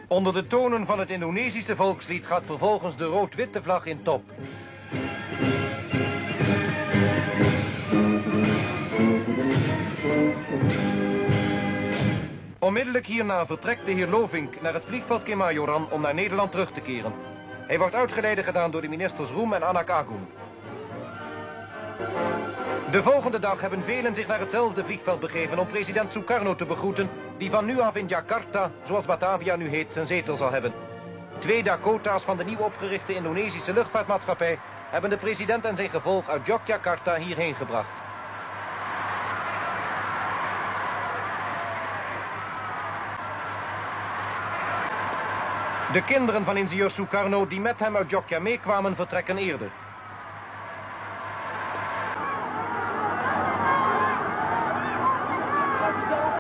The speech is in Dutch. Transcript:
Onder de tonen van het Indonesische volkslied gaat vervolgens de rood-witte vlag in top. Onmiddellijk hierna vertrekt de heer Lovink naar het vliegveld Kemayoran om naar Nederland terug te keren. Hij wordt uitgeleide gedaan door de ministers Roem en Anak Agung. De volgende dag hebben velen zich naar hetzelfde vliegveld begeven om president Sukarno te begroeten, die van nu af in Jakarta, zoals Batavia nu heet, zijn zetel zal hebben. 2 Dakota's van de nieuw opgerichte Indonesische luchtvaartmaatschappij hebben de president en zijn gevolg uit Yogyakarta hierheen gebracht. De kinderen van ingenieur Sukarno die met hem uit Jogja meekwamen vertrekken eerder.